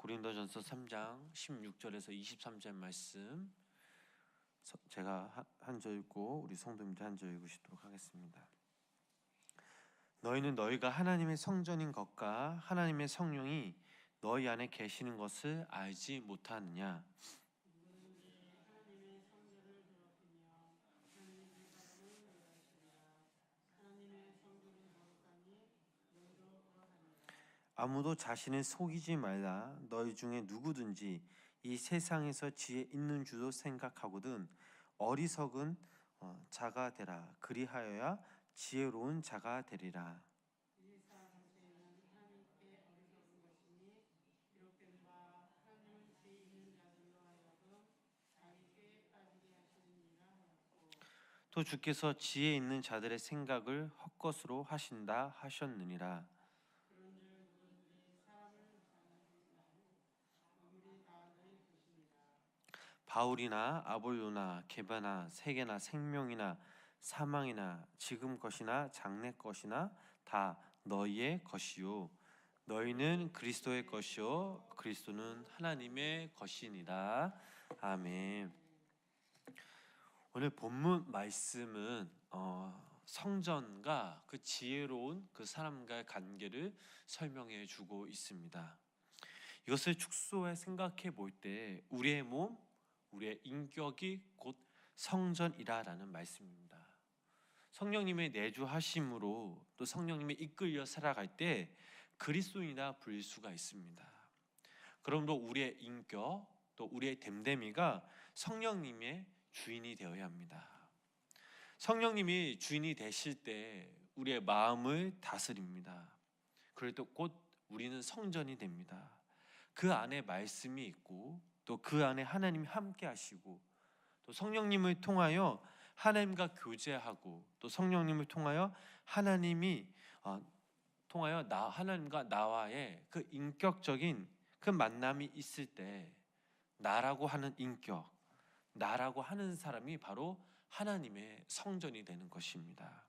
고린도전서 3장 16절에서 23절 말씀 제가 한 절 읽고 우리 성도님들 한 절 읽으시도록 하겠습니다. 너희는 너희가 하나님의 성전인 것과 하나님의 성령이 너희 안에 계시는 것을 알지 못하느냐? 아무도 자신을 속이지 말라. 너희 중에 누구든지 이 세상에서 지혜 있는 줄로 생각하거든 어리석은 자가 되라. 그리하여야 지혜로운 자가 되리라. 또 주께서 지혜 있는 자들의 생각을 헛것으로 하신다 하셨느니라. 바울이나 아볼로나 게바나 세계나 생명이나 사망이나 지금 것이나 장래 것이나 다 너희의 것이요 너희는 그리스도의 것이요 그리스도는 하나님의 것이니라. 아멘. 오늘 본문 말씀은 성전과 그 지혜로운 그 사람과의 관계를 설명해 주고 있습니다. 이것을 축소해 생각해 볼 때 우리의 몸, 우리의 인격이 곧 성전이라라는 말씀입니다. 성령님의 내주하심으로 또 성령님의 이끌려 살아갈 때 그리스도인이라 부를 수가 있습니다. 그러므로 우리의 인격 또 우리의 됨됨이가 성령님의 주인이 되어야 합니다. 성령님이 주인이 되실 때 우리의 마음을 다스립니다. 그럴 때 곧 우리는 성전이 됩니다. 그 안에 말씀이 있고 또 그 안에 하나님이 함께 하시고 또 성령님을 통하여 하나님과 교제하고 또 성령님을 통하여 하나님과 나와의 그 인격적인 그 만남이 있을 때 나라고 하는 인격, 나라고 하는 사람이 바로 하나님의 성전이 되는 것입니다.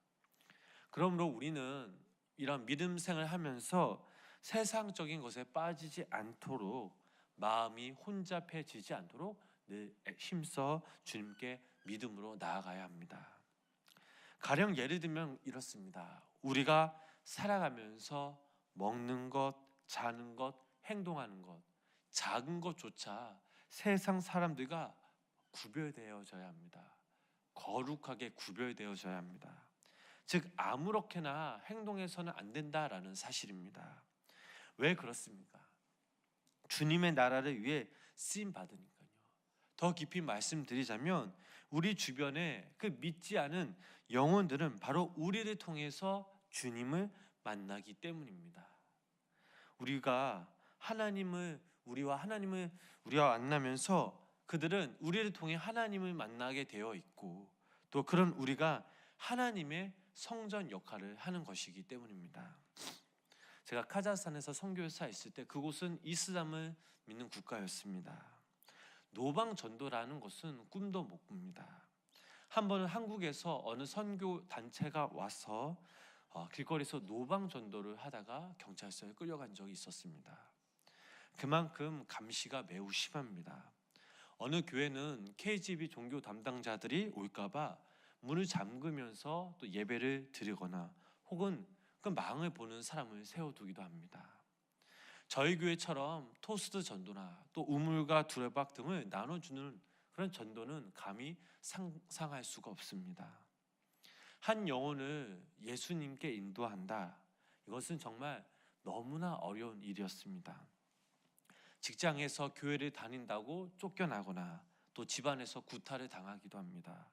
그러므로 우리는 이런 믿음 생활을 하면서 세상적인 것에 빠지지 않도록 마음이 혼잡해지지 않도록 늘 힘써 주님께 믿음으로 나아가야 합니다. 가령 예를 들면 이렇습니다. 우리가 살아가면서 먹는 것, 자는 것, 행동하는 것, 작은 것조차 세상 사람들과 구별되어져야 합니다. 거룩하게 구별되어져야 합니다. 즉 아무렇게나 행동해서는 안 된다라는 사실입니다. 왜 그렇습니까? 주님의 나라를 위해 쓰임 받으니까요. 더 깊이 말씀드리자면 우리 주변에 그 믿지 않은 영혼들은 바로 우리를 통해서 주님을 만나기 때문입니다. 우리와 하나님을 만나면서 그들은 우리를 통해 하나님을 만나게 되어 있고 또 그런 우리가 하나님의 성전 역할을 하는 것이기 때문입니다. 제가 카자흐스탄에서 선교사 있을 때 그곳은 이슬람을 믿는 국가였습니다. 노방 전도라는 것은 꿈도 못 꿉니다. 한 번은 한국에서 어느 선교 단체가 와서 길거리에서 노방 전도를 하다가 경찰서에 끌려간 적이 있었습니다. 그만큼 감시가 매우 심합니다. 어느 교회는 KGB 종교 담당자들이 올까봐 문을 잠그면서 또 예배를 드리거나 혹은 그 망을 보는 사람을 세워두기도 합니다. 저희 교회처럼 토스트 전도나 또 우물과 두레박 등을 나눠주는 그런 전도는 감히 상상할 수가 없습니다. 한 영혼을 예수님께 인도한다. 이것은 정말 너무나 어려운 일이었습니다. 직장에서 교회를 다닌다고 쫓겨나거나 또 집안에서 구타를 당하기도 합니다.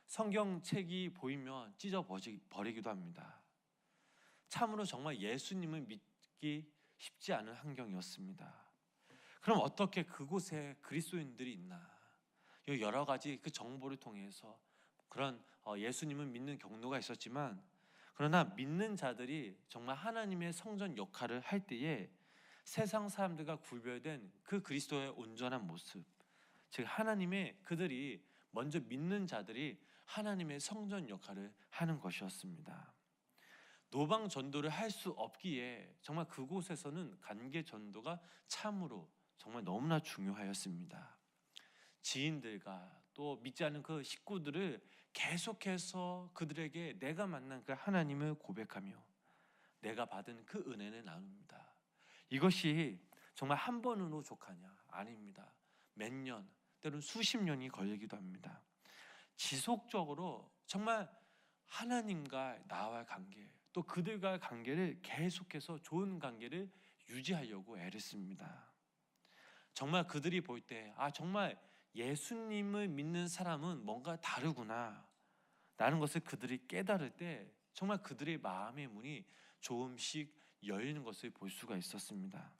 성경책이 보이면 찢어버리기도 합니다. 참으로 정말 예수님을 믿기 쉽지 않은 환경이었습니다. 그럼 어떻게 그곳에 그리스도인들이 있나? 여러 가지 그 정보를 통해서 그런 예수님을 믿는 경로가 있었지만 그러나 믿는 자들이 정말 하나님의 성전 역할을 할 때에 세상 사람들과 구별된 그 그리스도의 온전한 모습, 즉 그들이 먼저 믿는 자들이 하나님의 성전 역할을 하는 것이었습니다. 노방 전도를 할 수 없기에 정말 그곳에서는 관계 전도가 참으로 정말 너무나 중요하였습니다. 지인들과 또 믿지 않는 그 식구들을 계속해서 그들에게 내가 만난 그 하나님을 고백하며 내가 받은 그 은혜를 나눕니다. 이것이 정말 한 번으로 족하냐? 아닙니다. 몇 년, 때로는 수십 년이 걸리기도 합니다. 지속적으로 정말 하나님과 나와의 관계, 또 그들과의 관계를 계속해서 좋은 관계를 유지하려고 애를 씁니다. 정말 그들이 볼 때 정말 예수님을 믿는 사람은 뭔가 다르구나 라는 것을 그들이 깨달을 때 정말 그들의 마음의 문이 조금씩 열리는 것을 볼 수가 있었습니다.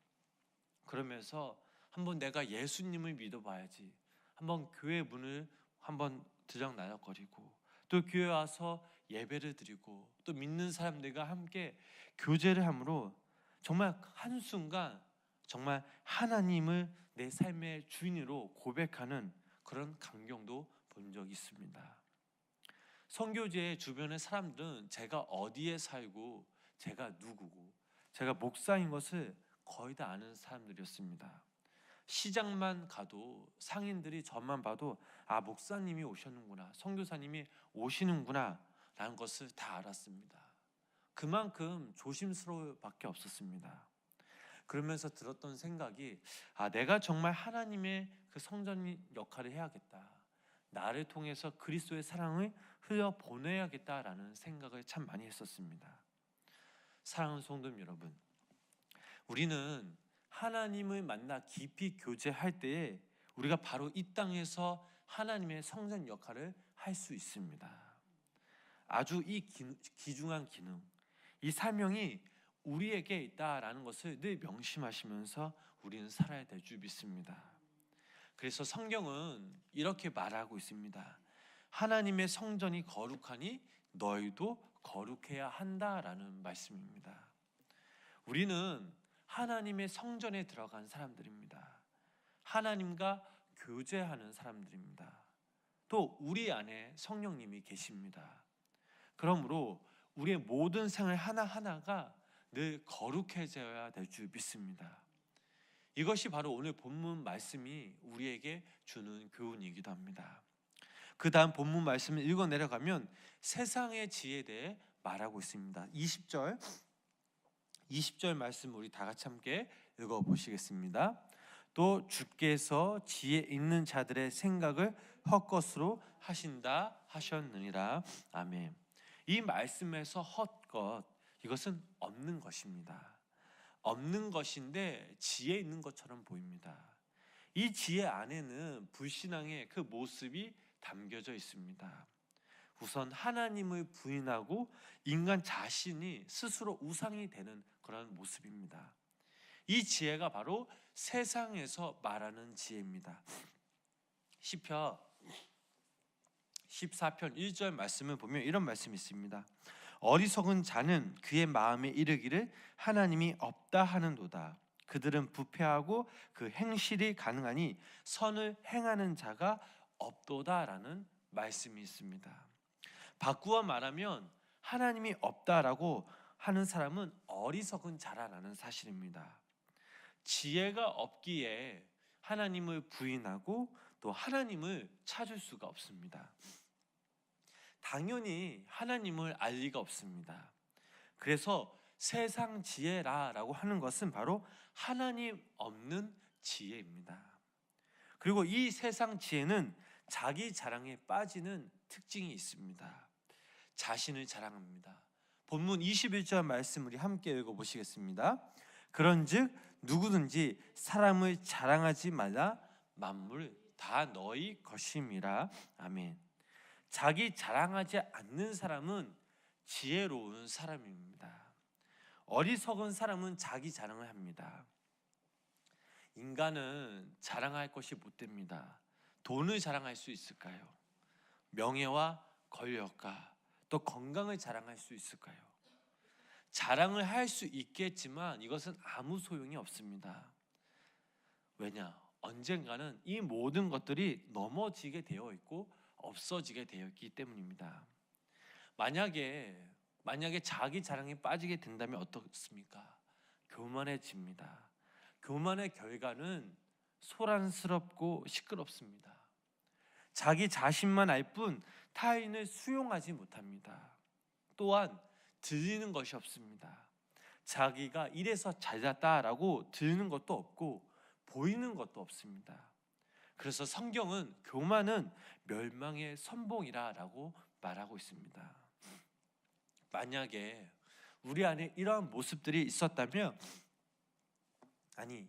그러면서 한번 내가 예수님을 믿어봐야지, 한번 교회 문을 한번 들락날락거리고 또 교회 와서 예배를 드리고 또 믿는 사람들과 함께 교제를 함으로 정말 한순간 정말 하나님을 내 삶의 주인으로 고백하는 그런 광경도 본 적이 있습니다. 선교제 주변의 사람들은 제가 어디에 살고 제가 누구고 제가 목사인 것을 거의 다 아는 사람들이었습니다. 시장만 가도 상인들이 저만 봐도 목사님이 오셨는구나, 선교사님이 오시는구나 라는 것을 다 알았습니다. 그만큼 조심스러울 밖에 없었습니다. 그러면서 들었던 생각이 내가 정말 하나님의 그 성전 역할을 해야겠다, 나를 통해서 그리스도의 사랑을 흘려보내야겠다라는 생각을 참 많이 했었습니다. 사랑하는 성도 여러분, 우리는 하나님을 만나 깊이 교제할 때에 우리가 바로 이 땅에서 하나님의 성전 역할을 할 수 있습니다. 아주 이 귀중한 기능, 이 사명이 우리에게 있다라는 것을 늘 명심하시면서 우리는 살아야 될 줄 믿습니다. 그래서 성경은 이렇게 말하고 있습니다. 하나님의 성전이 거룩하니 너희도 거룩해야 한다라는 말씀입니다. 우리는 하나님의 성전에 들어간 사람들입니다. 하나님과 교제하는 사람들입니다. 또 우리 안에 성령님이 계십니다. 그러므로 우리의 모든 생활 하나하나가 늘 거룩해져야 될 줄 믿습니다. 이것이 바로 오늘 본문 말씀이 우리에게 주는 교훈이기도 합니다. 그 다음 본문 말씀을 읽어 내려가면 세상의 지혜에 대해 말하고 있습니다. 20절 말씀 우리 다 같이 함께 읽어 보시겠습니다. 또 주께서 지혜 있는 자들의 생각을 헛것으로 하신다 하셨느니라. 아멘. 이 말씀에서 헛것, 이것은 없는 것입니다. 없는 것인데 지혜 있는 것처럼 보입니다. 이 지혜 안에는 불신앙의 그 모습이 담겨져 있습니다. 우선 하나님을 부인하고 인간 자신이 스스로 우상이 되는 그런 모습입니다. 이 지혜가 바로 세상에서 말하는 지혜입니다. 시편 14편 1절 말씀을 보면 이런 말씀이 있습니다. 어리석은 자는 그의 마음에 이르기를 하나님이 없다 하는도다. 그들은 부패하고 그 행실이 가능하니 선을 행하는 자가 없도다라는 말씀이 있습니다. 바꾸어 말하면 하나님이 없다라고 하는 사람은 어리석은 자라는 사실입니다. 지혜가 없기에 하나님을 부인하고 또 하나님을 찾을 수가 없습니다. 당연히 하나님을 알 리가 없습니다. 그래서 세상 지혜라고 하는 것은 바로 하나님 없는 지혜입니다. 그리고 이 세상 지혜는 자기 자랑에 빠지는 특징이 있습니다. 자신을 자랑합니다. 본문 21절 말씀 우리 함께 읽어보시겠습니다. 그런즉 누구든지 사람을 자랑하지 말라, 만물 다 너희 것임이라. 아멘. 자기 자랑하지 않는 사람은 지혜로운 사람입니다. 어리석은 사람은 자기 자랑을 합니다. 인간은 자랑할 것이 못 됩니다. 돈을 자랑할 수 있을까요? 명예와 권력과 또 건강을 자랑할 수 있을까요? 자랑을 할 수 있겠지만 이것은 아무 소용이 없습니다. 왜냐? 언젠가는 이 모든 것들이 넘어지게 되어 있고 없어지게 되어 있기 때문입니다. 만약에 만약에 자기 자랑에 빠지게 된다면 어떻습니까? 교만해집니다. 교만의 결과는 소란스럽고 시끄럽습니다. 자기 자신만 알 뿐 타인을 수용하지 못합니다. 또한 들리는 것이 없습니다. 자기가 이래서 잘났다라고 들리는 것도 없고 보이는 것도 없습니다. 그래서 성경은 교만은 멸망의 선봉이라고 말하고 있습니다. 만약에 우리 안에 이러한 모습들이 있었다면,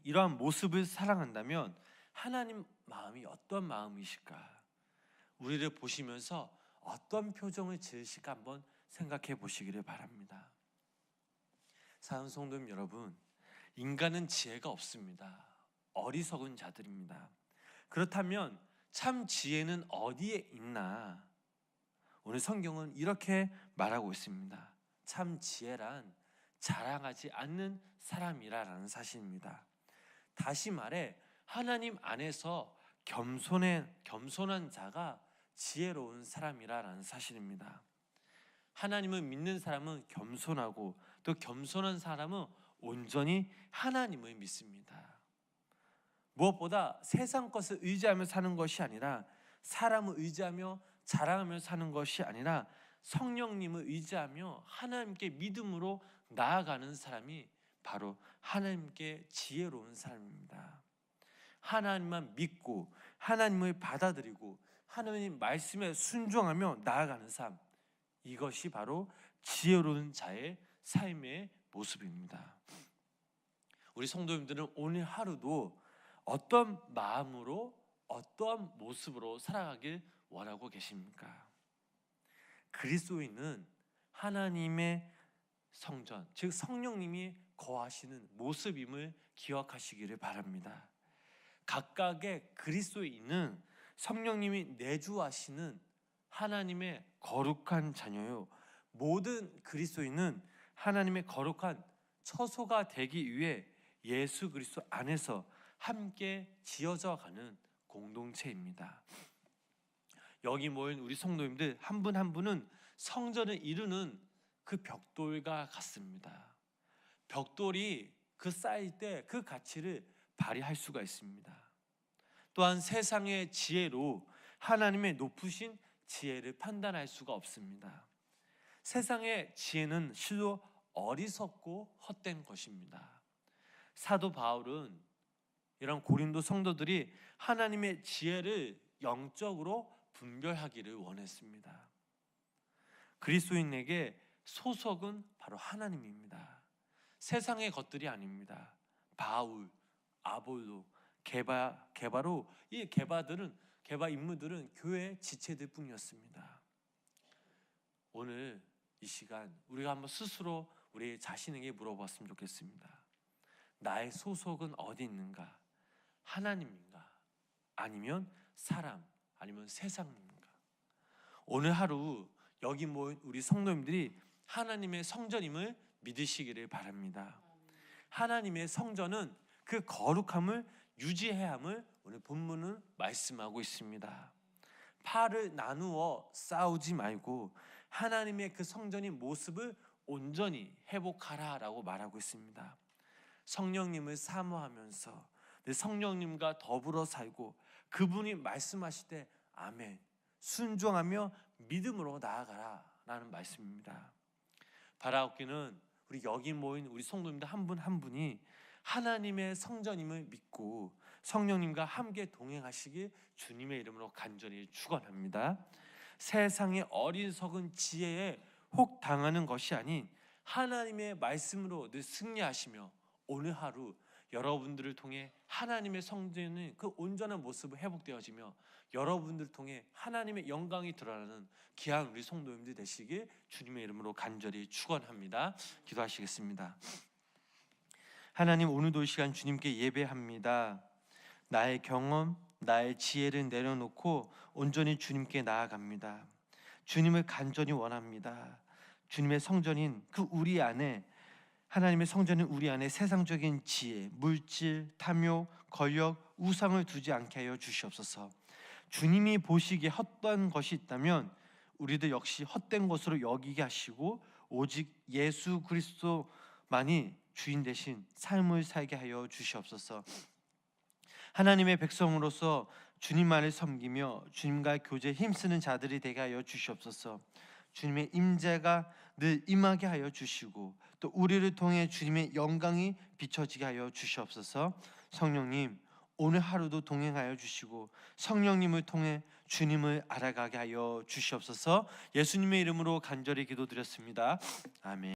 이러한 모습을 사랑한다면 하나님 마음이 어떤 마음이실까? 우리를 보시면서 어떤 표정을 지으실까 한번 생각해 보시기를 바랍니다. 사랑하는 성도님 여러분, 인간은 지혜가 없습니다. 어리석은 자들입니다. 그렇다면 참 지혜는 어디에 있나? 오늘 성경은 이렇게 말하고 있습니다. 참 지혜란 자랑하지 않는 사람이라는 사실입니다. 다시 말해 하나님 안에서 겸손한 자가 지혜로운 사람이라는 사실입니다. 하나님을 믿는 사람은 겸손하고 또 겸손한 사람은 온전히 하나님을 믿습니다. 무엇보다 세상 것을 의지하며 사는 것이 아니라, 사람을 의지하며 자랑하며 사는 것이 아니라 성령님을 의지하며 하나님께 믿음으로 나아가는 사람이 바로 하나님께 지혜로운 사람입니다. 하나님만 믿고 하나님을 받아들이고 하나님 말씀에 순종하며 나아가는 삶, 이것이 바로 지혜로운 자의 삶의 모습입니다. 우리 성도님들은 오늘 하루도 어떤 마음으로 어떠한 모습으로 살아가길 원하고 계십니까? 그리스도인은 하나님의 성전, 즉 성령님이 거하시는 모습임을 기억하시기를 바랍니다. 각각의 그리스도인은 성령님이 내주하시는 하나님의 거룩한 자녀요, 모든 그리스도인은 하나님의 거룩한 처소가 되기 위해 예수 그리스도 안에서 함께 지어져 가는 공동체입니다. 여기 모인 우리 성도님들 한 분 한 분은 성전을 이루는 그 벽돌과 같습니다. 벽돌이 그 쌓일 때 그 가치를 발휘할 수가 있습니다. 또한 세상의 지혜로 하나님의 높으신 지혜를 판단할 수가 없습니다. 세상의 지혜는 실로 어리석고 헛된 것입니다. 사도 바울은 이런 고린도 성도들이 하나님의 지혜를 영적으로 분별하기를 원했습니다. 그리스도인에게 소속은 바로 하나님입니다. 세상의 것들이 아닙니다. 바울, 아볼로, 게바로, 이 게바 인물들은 교회의 지체들 뿐이었습니다. 오늘 이 시간 우리가 한번 스스로 우리 자신에게 물어봤으면 좋겠습니다. 나의 소속은 어디 있는가? 하나님인가? 아니면 사람? 아니면 세상입니까? 오늘 하루 여기 모인 우리 성도님들이 하나님의 성전임을 믿으시기를 바랍니다. 하나님의 성전은 그 거룩함을 유지해야 함을 오늘 본문은 말씀하고 있습니다. 팔을 나누어 싸우지 말고 하나님의 그 성전인 모습을 온전히 회복하라라고 말하고 있습니다. 성령님을 사모하면서 성령님과 더불어 살고 그분이 말씀하실 때 아멘, 순종하며 믿음으로 나아가라라는 말씀입니다. 바라옵기는 우리 여기 모인 우리 성도님들 한 분 한 분이 하나님의 성전임을 믿고 성령님과 함께 동행하시길 주님의 이름으로 간절히 축원합니다. 세상의 어리석은 지혜에 혹 당하는 것이 아닌 하나님의 말씀으로 늘 승리하시며 오늘 하루 여러분들을 통해 하나님의 성전의 그 온전한 모습이 회복되어지며 여러분들을 통해 하나님의 영광이 드러나는 귀한 우리 성도님들 되시길 주님의 이름으로 간절히 축원합니다. 기도하시겠습니다. 하나님, 오늘도 이 시간 주님께 예배합니다. 나의 경험, 나의 지혜를 내려놓고 온전히 주님께 나아갑니다. 주님을 간절히 원합니다. 주님의 성전인 그 우리 안에, 하나님의 성전인 우리 안에 세상적인 지혜, 물질, 탐욕, 권력, 우상을 두지 않게 하여 주시옵소서. 주님이 보시기에 헛된 것이 있다면 우리들 역시 헛된 것으로 여기게 하시고 오직 예수 그리스도만이 주인 되신 삶을 살게 하여 주시옵소서. 하나님의 백성으로서 주님만을 섬기며 주님과 교제에 힘쓰는 자들이 되게 하여 주시옵소서. 주님의 임재가 늘 임하게 하여 주시고 또 우리를 통해 주님의 영광이 비춰지게 하여 주시옵소서. 성령님, 오늘 하루도 동행하여 주시고 성령님을 통해 주님을 알아가게 하여 주시옵소서. 예수님의 이름으로 간절히 기도드렸습니다. 아멘.